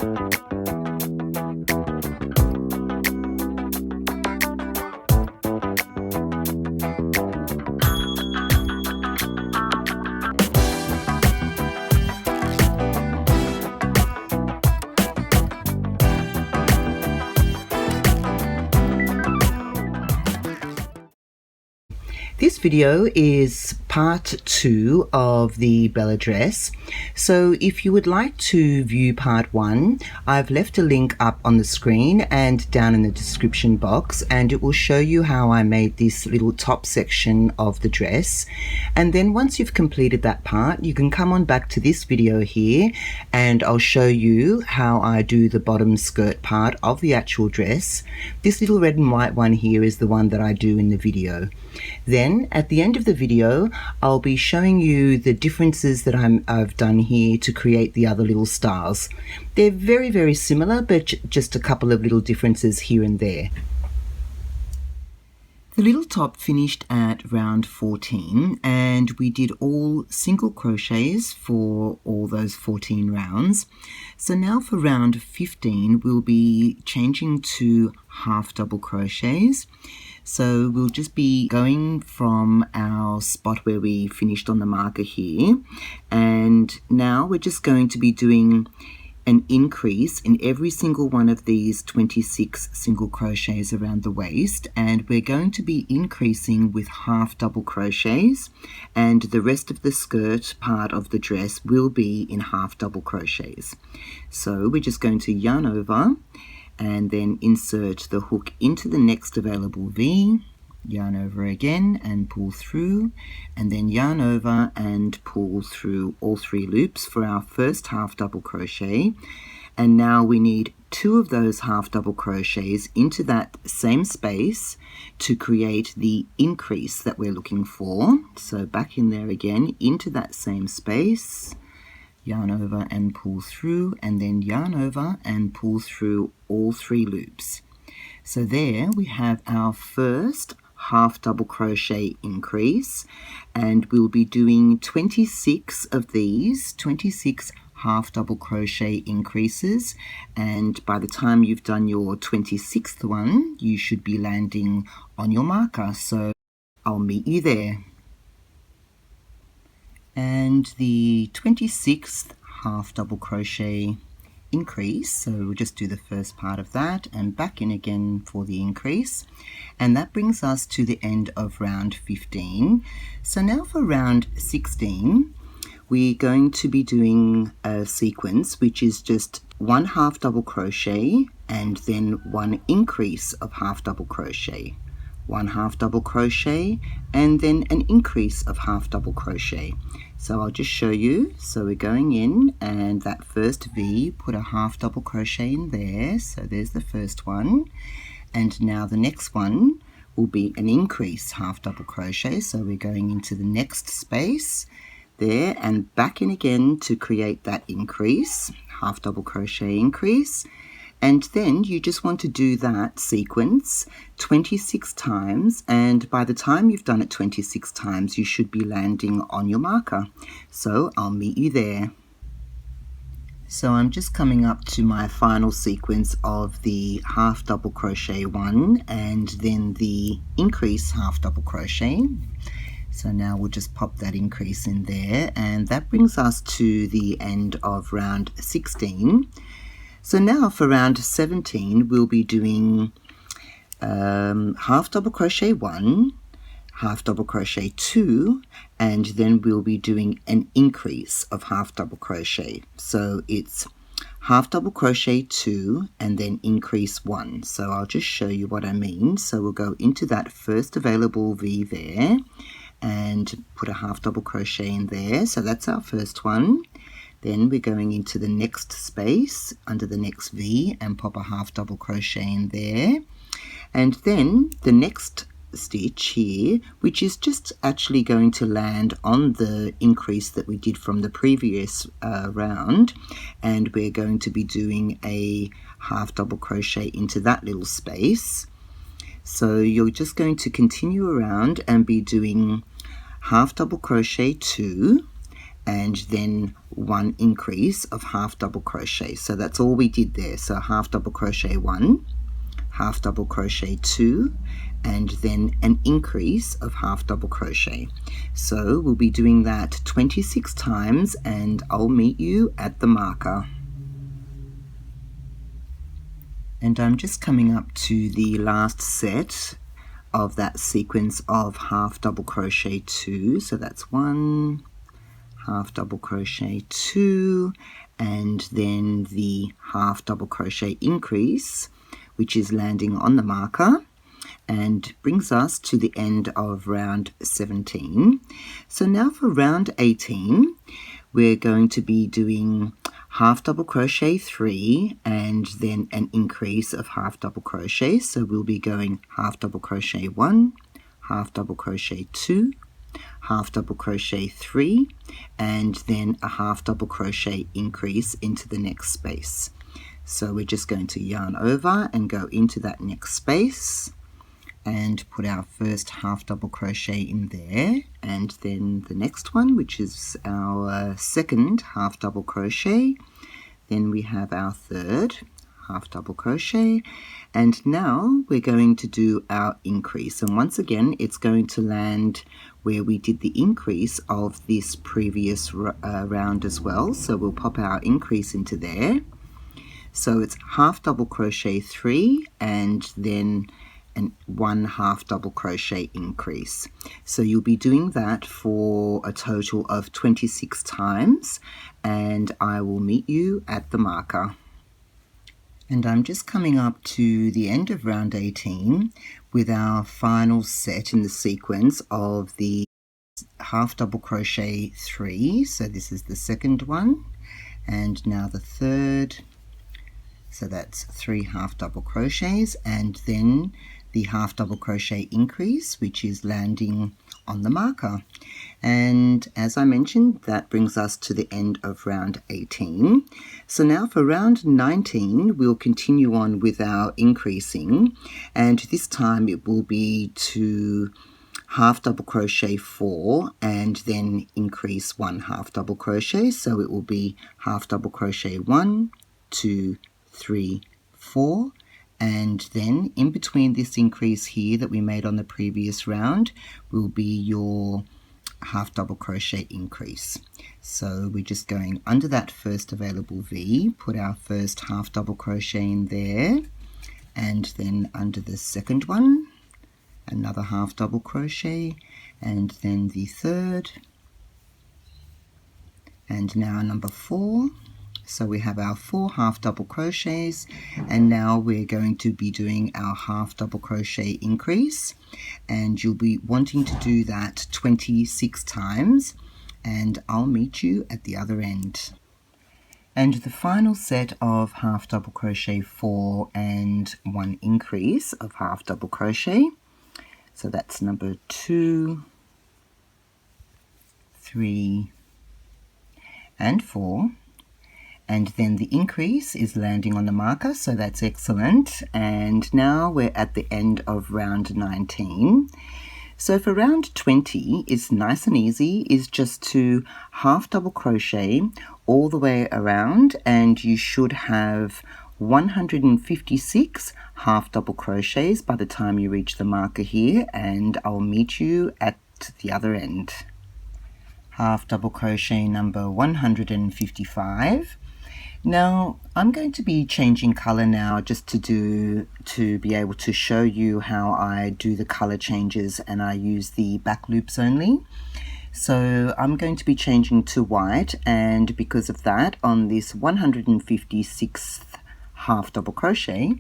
This video is part 2 of the Bella dress. So if you would like to view part 1, I've left a link up on the screen and down in the description box, and it will show you how I made this little top section of the dress. And then once you've completed that part, you can come on back to this video here and I'll show you how I do the bottom skirt part of the actual dress. This little red and white one here is the one that I do in the video. Then at the end of the video, I'll be showing you the differences that I've done here to create the other little stars. They're very, very similar, but just a couple of little differences here and there. The little top finished at round 14, and we did all single crochets for all those 14 rounds. So now for round 15, we'll be changing to half double crochets. So we'll just be going from our spot where we finished on the marker here, and now we're just going to be doing an increase in every single one of these 26 single crochets around the waist, and we're going to be increasing with half double crochets, and the rest of the skirt part of the dress will be in half double crochets. So we're just going to yarn over and then insert the hook into the next available V, yarn over again and pull through, and then yarn over and pull through all 3 loops for our first half double crochet. And now we need 2 of those half double crochets into that same space to create the increase that we're looking for. So back in there again into that same space, yarn over and pull through, and then yarn over and pull through all 3 loops. So there we have our first half double crochet increase, and we'll be doing 26 of these, 26 half double crochet increases, and by the time you've done your 26th one, you should be landing on your marker. So I'll meet you there. And the 26th half double crochet increase, so we'll just do the first part of that and back in again for the increase, and that brings us to the end of round 15. So now for round 16, we're going to be doing a sequence which is just 1 half double crochet and then 1 increase of half double crochet, 1 half double crochet, and then an increase of half double crochet. So I'll just show you. So we're going in, and that first V, put a half double crochet in there. So there's the first one, and now the next one will be an increase half double crochet. So we're going into the next space there and back in again to create that increase, half double crochet increase. And then you just want to do that sequence 26 times, and by the time you've done it 26 times, you should be landing on your marker. So I'll meet you there. So I'm just coming up to my final sequence of the half double crochet one and then the increase half double crochet. So now we'll just pop that increase in there, and that brings us to the end of round 16. So now for round 17, we'll be doing half double crochet 1, half double crochet 2, and then we'll be doing an increase of half double crochet. So it's half double crochet 2 and then increase 1. So I'll just show you what I mean. So we'll go into that first available V there and put a half double crochet in there. So that's our first one. Then we're going into the next space under the next V and pop a half double crochet in there. And then the next stitch here, which is just actually going to land on the increase that we did from the previous round, and we're going to be doing a half double crochet into that little space. So you're just going to continue around and be doing half double crochet 2, and then 1 increase of half double crochet. So that's all we did there. So half double crochet 1, half double crochet 2, and then an increase of half double crochet. So we'll be doing that 26 times, and I'll meet you at the marker. And I'm just coming up to the last set of that sequence of half double crochet 2. So that's 1, half double crochet 2, and then the half double crochet increase, which is landing on the marker, and brings us to the end of round 17. So now for round 18, we're going to be doing half double crochet 3 and then an increase of half double crochet. So we'll be going half double crochet 1, half double crochet 2, half double crochet 3, and then a half double crochet increase into the next space. So we're just going to yarn over and go into that next space and put our first half double crochet in there, and then the next one, which is our second half double crochet. Then we have our third half double crochet, and now we're going to do our increase, and once again it's going to land where we did the increase of this previous round as well. So we'll pop our increase into there. So it's half double crochet 3 and then and 1 half double crochet increase. So you'll be doing that for a total of 26 times, and I will meet you at the marker. And I'm just coming up to the end of round 18 with our final set in the sequence of the half double crochet 3. So this is the second one, and now the third. So that's 3 half double crochets, and then the half double crochet increase, which is landing on the marker. And as I mentioned, that brings us to the end of round 18. So now for round 19, we'll continue on with our increasing, and this time it will be to half double crochet 4 and then increase 1 half double crochet. So it will be half double crochet 1, 2, 3, 4, and then in between this increase here that we made on the previous round will be your half double crochet increase. So we're just going under that first available V, put our first half double crochet in there, and then under the second one another half double crochet, and then the third, and now number 4. So we have our 4 half double crochets, and now we're going to be doing our half double crochet increase, and you'll be wanting to do that 26 times, and I'll meet you at the other end. And the final set of half double crochet 4 and 1 increase of half double crochet. So that's number 2, 3, and 4. And then the increase is landing on the marker, so that's excellent. And now we're at the end of round 19. So for round 20, it's nice and easy, is just to half double crochet all the way around, and you should have 156 half double crochets by the time you reach the marker here, and I'll meet you at the other end. Half double crochet number 155. Now I'm going to be changing color now just to be able to show you how I do the color changes, and I use the back loops only. So I'm going to be changing to white, and because of that, on this 156th half double crochet,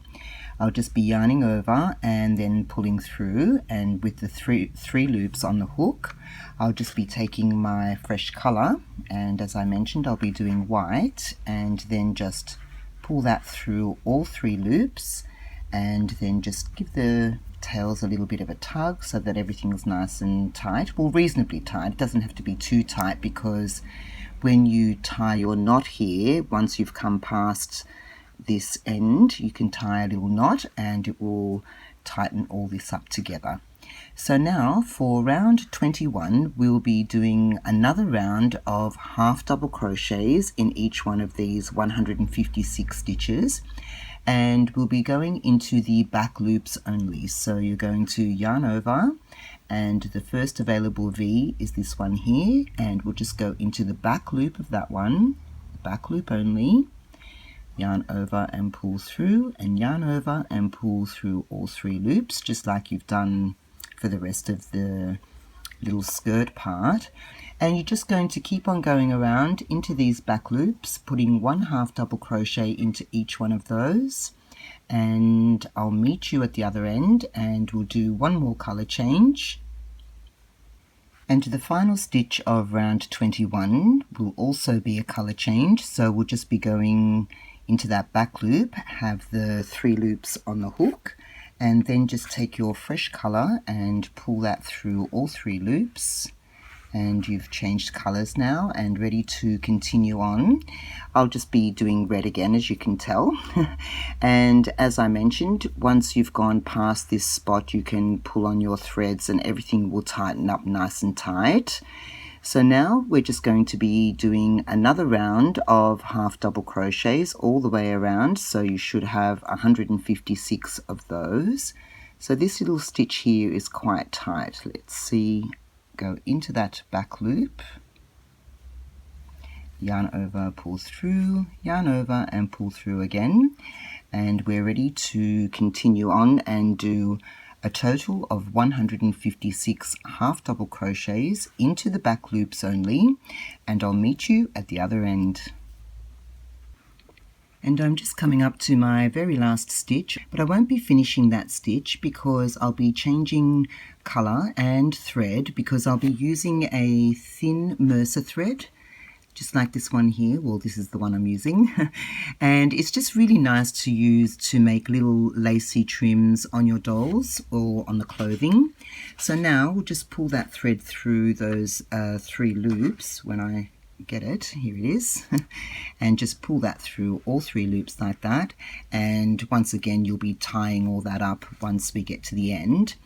I'll just be yarning over and then pulling through, and with the three loops on the hook, I'll just be taking my fresh color, and as I mentioned, I'll be doing white, and then just pull that through all 3 loops, and then just give the tails a little bit of a tug so that everything's nice and tight, well, reasonably tight. It doesn't have to be too tight, because when you tie your knot here, once you've come past this end, you can tie a little knot and it will tighten all this up together. So now for round 21, we'll be doing another round of half double crochets in each one of these 156 stitches, and we'll be going into the back loops only. So you're going to yarn over, and the first available V is this one here, and we'll just go into the back loop of that one, back loop only, yarn over and pull through, and yarn over and pull through all 3 loops, just like you've done for the rest of the little skirt part. And you're just going to keep on going around into these back loops, putting 1 half double crochet into each one of those, and I'll meet you at the other end and we'll do one more color change. And the final stitch of round 21 will also be a color change, so we'll just be going into that back loop, have the 3 loops on the hook, and then just take your fresh color and pull that through all 3 loops, and you've changed colors now and ready to continue on. I'll just be doing red again, as you can tell. And as I mentioned, once you've gone past this spot, you can pull on your threads and everything will tighten up nice and tight. So now we're just going to be doing another round of half double crochets all the way around, so you should have 156 of those. So this little stitch here is quite tight. Let's see, go into that back loop, yarn over, pull through, yarn over and pull through again, and we're ready to continue on and do a total of 156 half double crochets into the back loops only, and I'll meet you at the other end. And I'm just coming up to my very last stitch, but I won't be finishing that stitch because I'll be changing color and thread, because I'll be using a thin Mercer thread, just like this one here. Well, this is the one I'm using. And it's just really nice to use to make little lacy trims on your dolls or on the clothing. So now we'll just pull that thread through those 3 loops when I get it. Here it is. And just pull that through all 3 loops like that. And once again, you'll be tying all that up once we get to the end.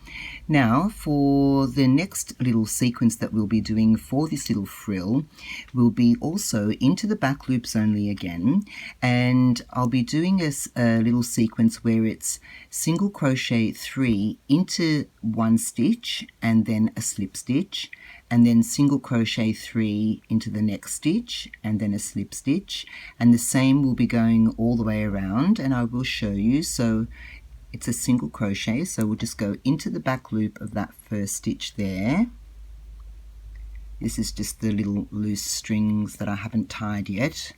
Now for the next little sequence that we'll be doing for this little frill, we'll be also into the back loops only again, and I'll be doing a little sequence where it's single crochet 3 into 1 stitch and then a slip stitch, and then single crochet 3 into the next stitch and then a slip stitch, and the same will be going all the way around, and I will show you. So it's a single crochet, so we'll just go into the back loop of that first stitch there. This is just the little loose strings that I haven't tied yet.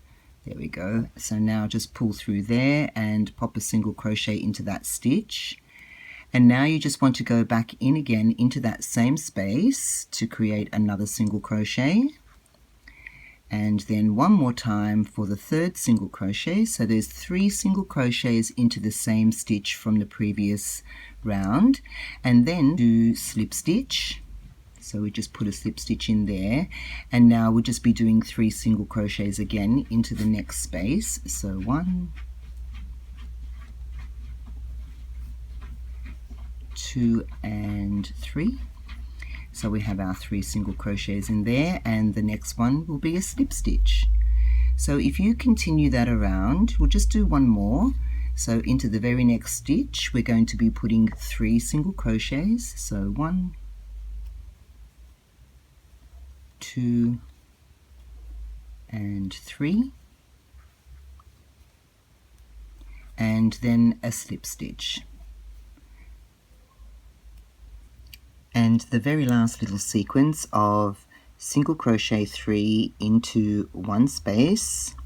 There we go. So now just pull through there and pop a single crochet into that stitch. And now you just want to go back in again into that same space to create another single crochet. And then one more time for the 3rd single crochet. So there's 3 single crochets into the same stitch from the previous round, and then do slip stitch. So we just put a slip stitch in there, and now we'll just be doing 3 single crochets again into the next space. So 1, 2 and 3. So we have our 3 single crochets in there, and the next one will be a slip stitch. So if you continue that around, we'll just do one more. So into the very next stitch, we're going to be putting 3 single crochets. So 1, 2 and 3, and then a slip stitch. And the very last little sequence of single crochet 3 into 1 space,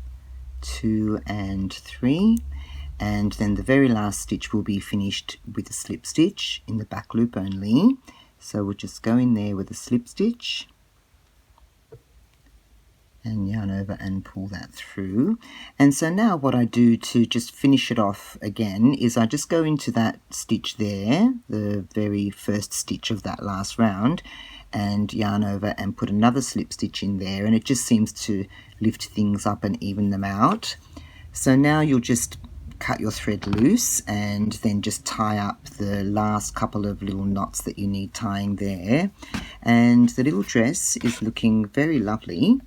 2 and 3, and then the very last stitch will be finished with a slip stitch in the back loop only. So we'll just go in there with a slip stitch and yarn over and pull that through. And so now what I do to just finish it off again is I just go into that stitch there, the very first stitch of that last round, and yarn over and put another slip stitch in there, and it just seems to lift things up and even them out. So now you'll just cut your thread loose and then just tie up the last couple of little knots that you need tying there. And the little dress is looking very lovely.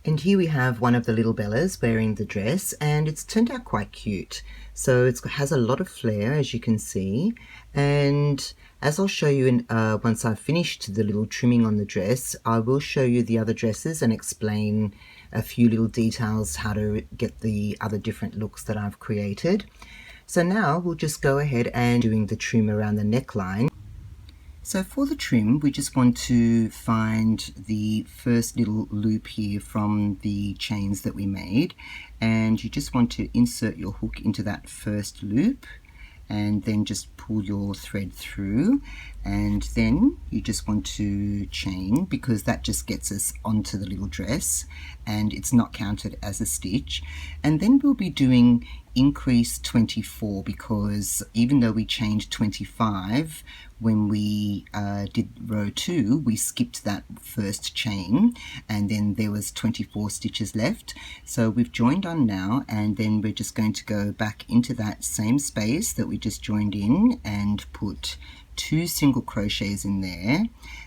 And here we have one of the little Bellas wearing the dress, and it's turned out quite cute. So it has a lot of flair, as you can see, and as I'll show you in, once I've finished the little trimming on the dress, I will show you the other dresses and explain a few little details how to get the other different looks that I've created. So now we'll just go ahead and doing the trim around the neckline. So for the trim, we just want to find the first little loop here from the chains that we made, and you just want to insert your hook into that first loop and then just pull your thread through, and then you just want to chain because that just gets us onto the little dress and it's not counted as a stitch. And then we'll be doing increase 24 because even though we chained 25 when we did row 2, we skipped that first chain and then there was 24 stitches left. So we've joined on now, and then we're just going to go back into that same space that we just joined in and put 2 single crochets in there,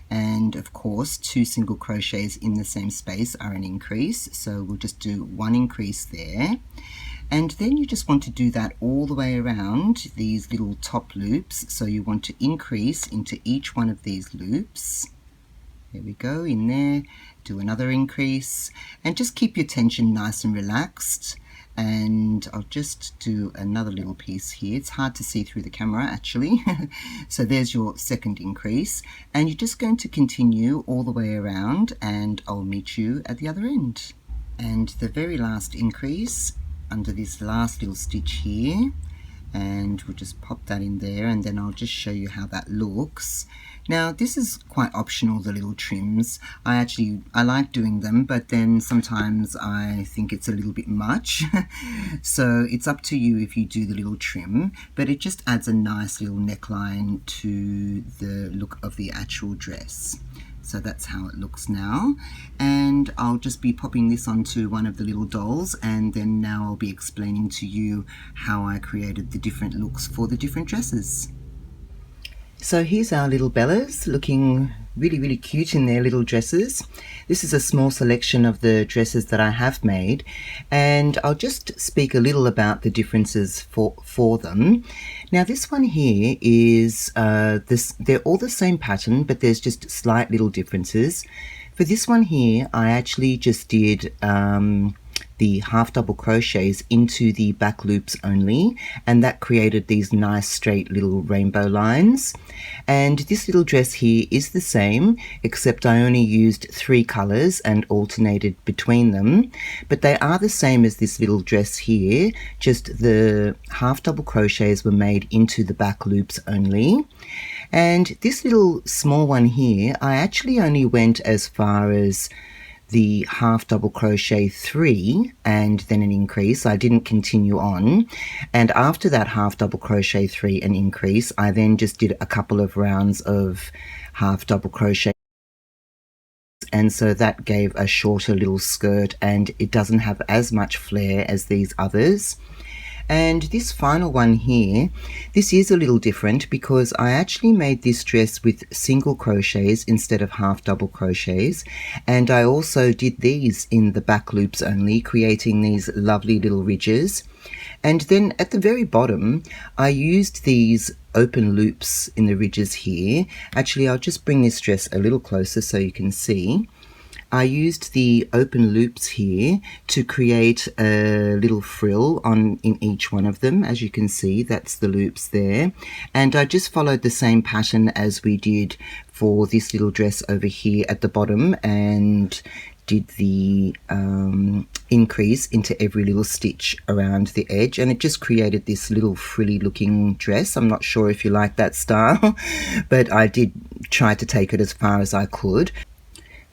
and of course 2 single crochets in the same space are an increase, so we'll just do 1 increase there. And then you just want to do that all the way around these little top loops, so you want to increase into each one of these loops. There we go, in there, do another increase, and just keep your tension nice and relaxed. And I'll just do another little piece here. It's hard to see through the camera actually. So there's your second increase, and you're just going to continue all the way around, and I'll meet you at the other end. And the very last increase under this last little stitch here, and we'll just pop that in there, and then I'll just show you how that looks. Now this is quite optional, the little trims. I like doing them, but then sometimes I think it's a little bit much. So it's up to you if you do the little trim, but it just adds a nice little neckline to the look of the actual dress. So that's how it looks now, and I'll just be popping this onto one of the little dolls, and then now I'll be explaining to you how I created the different looks for the different dresses. So here's our little Bellas looking really cute in their little dresses. This is a small selection of the dresses that I have made, and I'll just speak a little about the differences for them. Now this one here is they're all the same pattern, but there's just slight little differences. For this one here, I actually just did the half double crochets into the back loops only, and that created these nice straight little rainbow lines. And this little dress here is the same, except I only used 3 colors and alternated between them, but they are the same as this little dress here, just the half double crochets were made into the back loops only. And this little small one here, I actually only went as far as the half double crochet 3 and then an increase. I didn't continue on, and after that half double crochet 3 and increase, I then just did a couple of rounds of half double crochet, and so that gave a shorter little skirt, and it doesn't have as much flare as these others. And this final one here, this is a little different because I actually made this dress with single crochets instead of half double crochets, and I also did these in the back loops only, creating these lovely little ridges. And then at the very bottom, I used these open loops in the ridges here. Actually, I'll just bring this dress a little closer so you can see. I used the open loops here to create a little frill in each one of them. As you can see, that's the loops there. And I just followed the same pattern as we did for this little dress over here at the bottom, and did the increase into every little stitch around the edge, and it just created this little frilly looking dress. I'm not sure if you like that style, but I did try to take it as far as I could.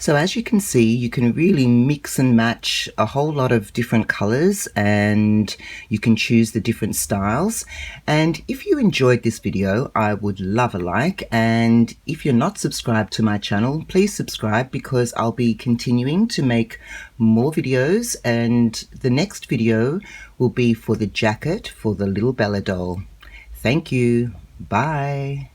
So as you can see, you can really mix and match a whole lot of different colors, and you can choose the different styles. And if you enjoyed this video, I would love a like. And if you're not subscribed to my channel, please subscribe, because I'll be continuing to make more videos, and the next video will be for the jacket for the little Bella doll. Thank you. Bye.